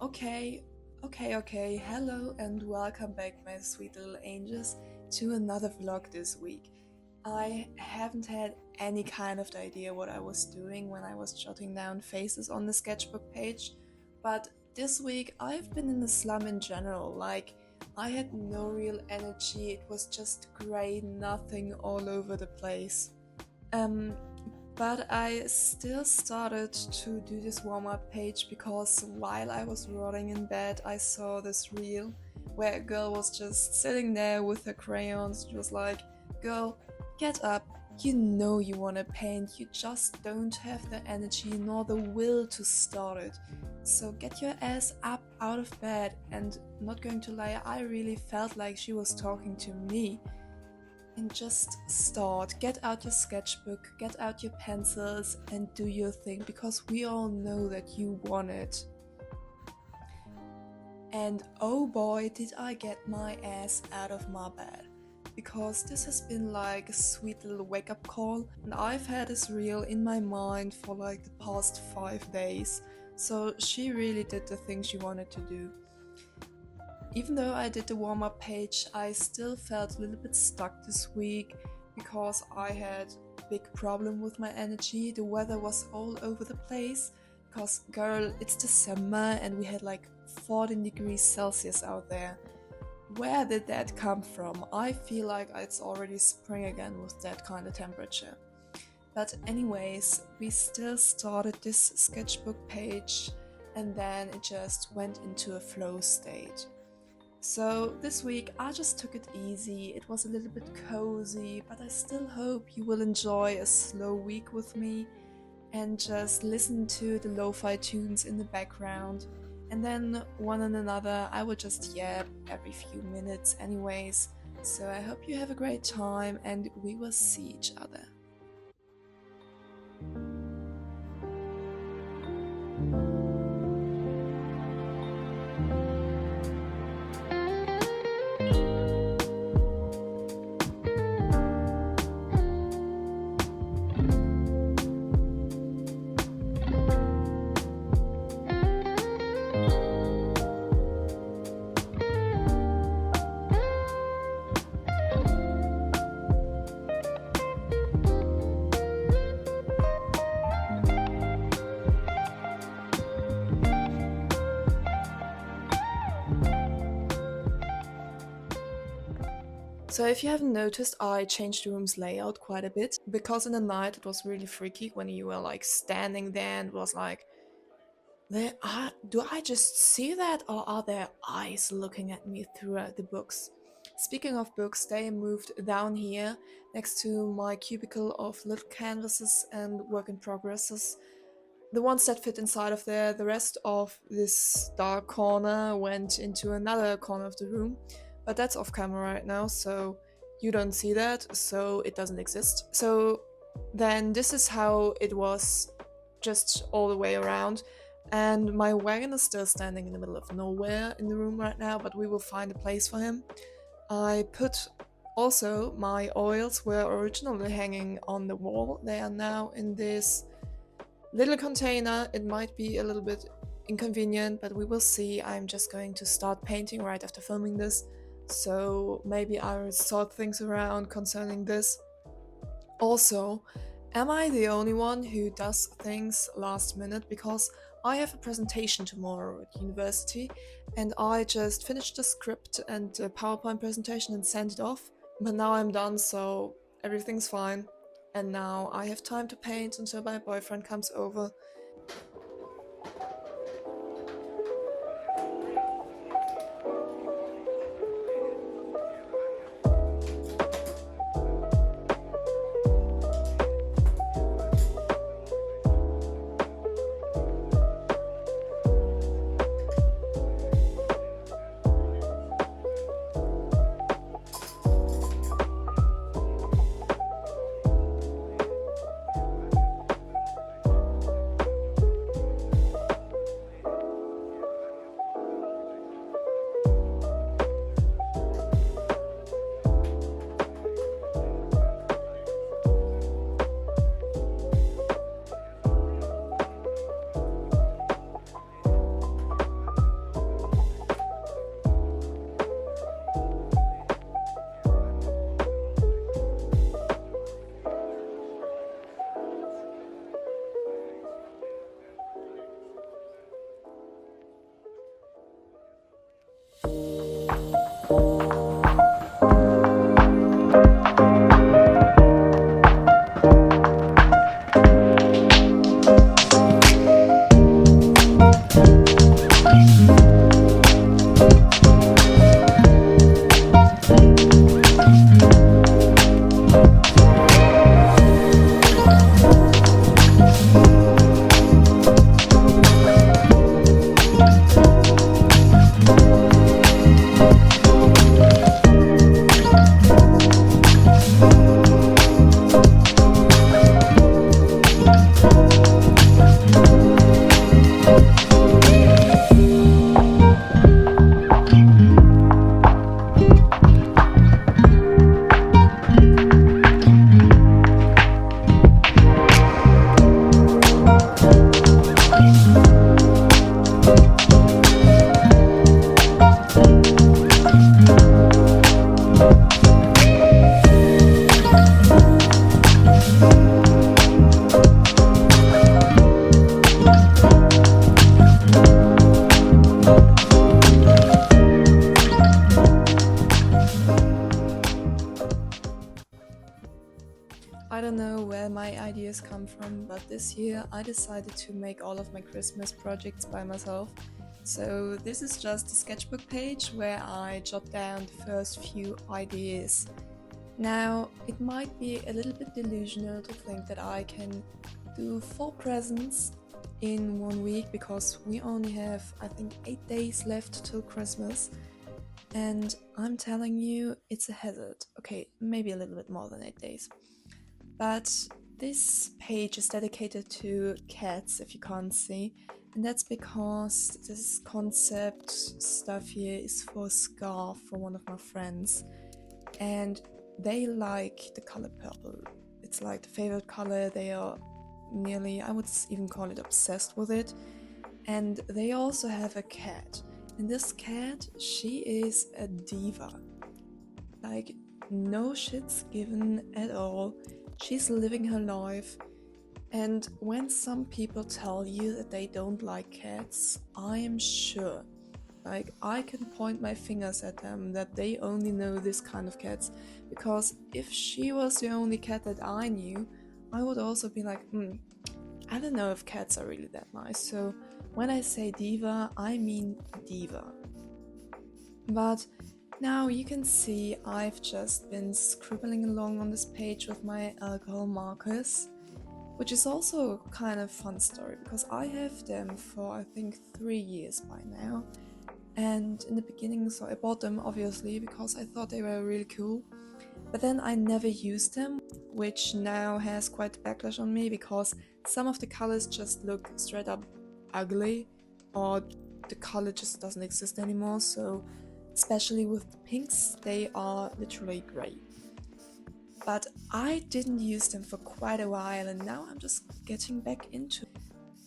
Okay, okay. Hello and welcome back, my sweet little angels, to another vlog this week. I haven't had any kind of idea what I was doing when I was jotting down faces on the sketchbook page, but this week I've been in the slum in general. Like, I had no real energy, it was just grey, nothing all over the place. Um, but I still started to do this warm-up page because while I was rotting in bed, I saw this reel where a girl was just sitting there with her crayons. She was like, "Girl, get up. You know you want to paint. You just don't have the energy nor the will to start it. So get your ass up out of bed." And not going to lie, I really felt like she was talking to me. And just start. Get out your sketchbook, get out your pencils, and do your thing because we all know that you want it. And oh boy, did I get my ass out of my bed. Because this has been like a sweet little wake up call, and I've had this reel in my mind for like the past 5 days. So she really did the thing she wanted to do. Even though I did the warm-up page, I still felt a little bit stuck this week because I had a big problem with my energy. The weather was all over the place because, girl, it's December and we had like 14 degrees Celsius out there. Where did that come from? I feel like it's already spring again with that kind of temperature. But anyways, we still started this sketchbook page and then it just went into a flow state. So this week I just took it easy, it was a little bit cozy, but I still hope you will enjoy a slow week with me and just listen to the lo-fi tunes in the background, and then one and another I will just yap every few minutes anyways. So I hope you have a great time and we will see each other. So if you haven't noticed, I changed the room's layout quite a bit because in the night it was really freaky when you were like standing there and it was like, do I just see that or are there eyes looking at me throughout the books? Speaking of books, they moved down here next to my cubicle of little canvases and work in progresses. The ones that fit inside of there, the rest of this dark corner went into another corner of the room, but that's off camera right now, so you don't see that, so it doesn't exist. So then this is how it was just all the way around, and my wagon is still standing in the middle of nowhere in the room right now, but we will find a place for him. I put also my oils were originally hanging on the wall. They are now in this little container. It might be a little bit inconvenient, but we will see. I'm just going to start painting right after filming this, so maybe I'll sort things around concerning this. Also, am I the only one who does things last minute? Because I have a presentation tomorrow at university and I just finished the script and the PowerPoint presentation and sent it off, but now I'm done, so everything's fine. And now I have time to paint until my boyfriend comes over. I don't know where my ideas come from, but this year I decided to make all of my Christmas projects by myself. So this is just a sketchbook page where I jot down the first few ideas. Now, it might be a little bit delusional to think that I can do 4 presents in 1 week because we only have, I think, 8 days left till Christmas. And I'm telling you, it's a hazard. Okay, maybe a little bit more than 8 days. But this page is dedicated to cats, if you can't see. And that's because this concept stuff here is for a scarf for one of my friends. And they like the color purple. It's like the favorite color. They are nearly, I would even call it obsessed with it. And they also have a cat. And this cat, she is a diva. Like, no shits given at all. She's living her life. And when some people tell you that they don't like cats, I am sure, like, I can point my fingers at them that they only know this kind of cats. Because if she was the only cat that I knew, I would also be like, I don't know if cats are really that nice. So when I say diva, I mean diva. But now you can see I've just been scribbling along on this page with my alcohol markers, which is also kind of fun story because I have them for I think 3 years by now. And in the beginning, so I bought them obviously because I thought they were really cool. But then I never used them, which now has quite a backlash on me because some of the colors just look straight up ugly or the color just doesn't exist anymore. So especially with the pinks, they are literally grey. But I didn't use them for quite a while and now I'm just getting back into it.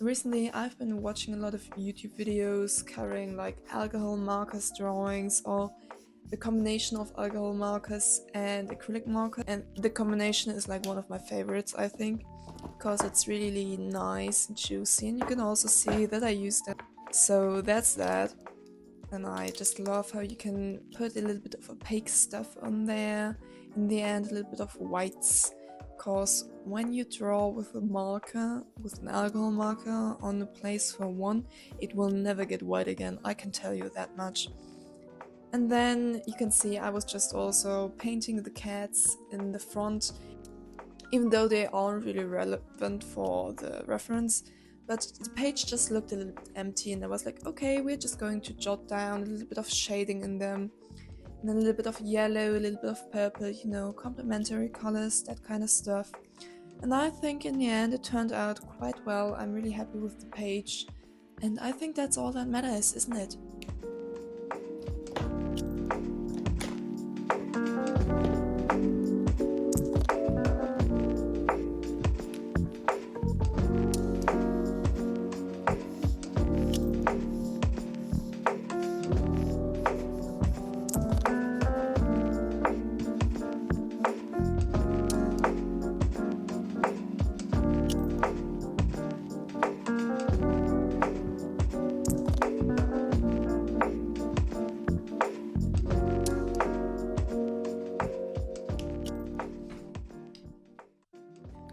Recently I've been watching a lot of YouTube videos covering like alcohol markers drawings or the combination of alcohol markers and acrylic marker, and the combination is like one of my favorites I think because it's really nice and juicy and you can also see that I use them. So that's that. And I just love how you can put a little bit of opaque stuff on there. In the end, a little bit of whites. Because when you draw with a marker, with an alcohol marker on a place for one, it will never get white again. I can tell you that much. And then you can see I was just also painting the cats in the front, even though they aren't really relevant for the reference. But the page just looked a little bit empty and I was like, okay, we're just going to jot down a little bit of shading in them. And a little bit of yellow, a little bit of purple, you know, complementary colors, that kind of stuff. And I think in the end it turned out quite well. I'm really happy with the page. And I think that's all that matters, isn't it?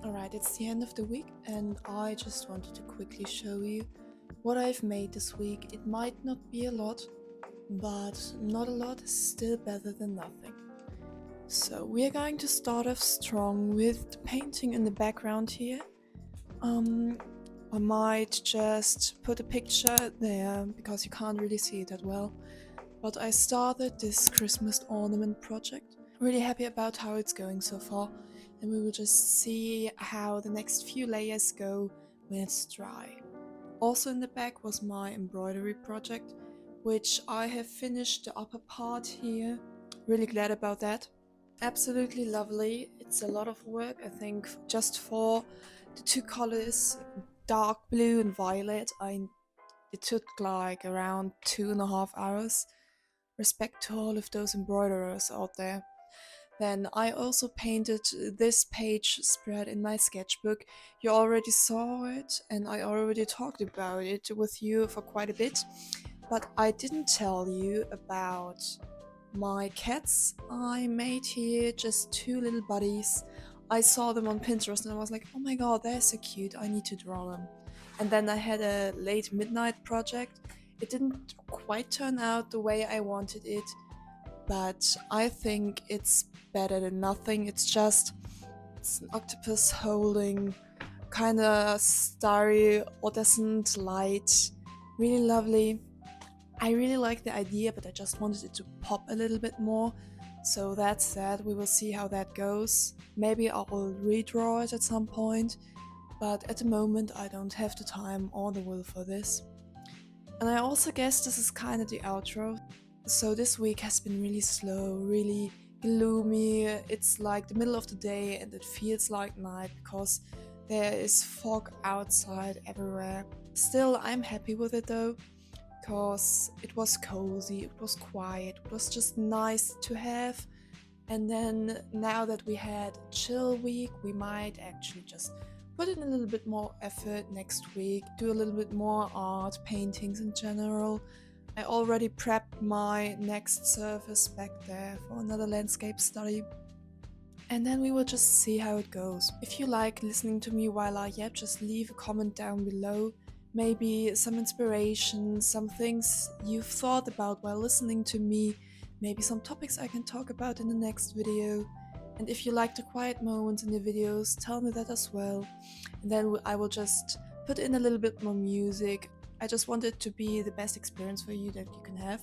Alright, it's the end of the week and I just wanted to quickly show you what I've made this week. It might not be a lot, but not a lot is still better than nothing. So we are going to start off strong with the painting in the background here. I might just put a picture there because you can't really see it that well. But I started this Christmas ornament project. Really happy about how it's going so far, and we will just see how the next few layers go when it's dry. Also in the back was my embroidery project, which I have finished the upper part here. Really glad about that. Absolutely lovely. It's a lot of work, I think, just for the two colors, dark blue and violet. It took like around 2.5 hours. Respect to all of those embroiderers out there. Then I also painted this page spread in my sketchbook. You already saw it and I already talked about it with you for quite a bit, but I didn't tell you about my cats I made here, just two little buddies. I saw them on Pinterest and I was like, oh my god, they're so cute, I need to draw them. And then I had a late midnight project. It didn't quite turn out the way I wanted it, but I think it's better than nothing. It's an octopus holding kind of starry iridescent light. Really lovely. I really like the idea, but I just wanted it to pop a little bit more. So that's that. We will see how that goes. Maybe I will redraw it at some point, but at the moment I don't have the time or the will for this. And I also guess this is kind of the outro. So this week has been really slow, really gloomy. It's like the middle of the day and it feels like night because there is fog outside everywhere. Still, I'm happy with it though, because it was cozy, it was quiet, it was just nice to have. And then now that we had a chill week, we might actually just put in a little bit more effort next week, do a little bit more art, paintings in general. I already prepped my next surface back there for another landscape study. And then we will just see how it goes. If you like listening to me while I yap, just leave a comment down below. Maybe some inspiration, some things you've thought about while listening to me, maybe some topics I can talk about in the next video. And if you like the quiet moments in the videos, tell me that as well. And then I will just put in a little bit more music. I just want it to be the best experience for you that you can have.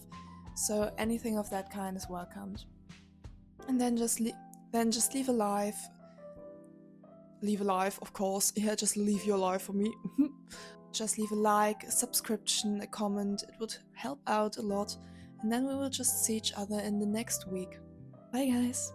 So anything of that kind is welcomed. And then just leave a life. Leave a life, of course. Yeah, just leave your life for me. Just leave a like, a subscription, a comment. It would help out a lot. And then we will just see each other in the next week. Bye guys!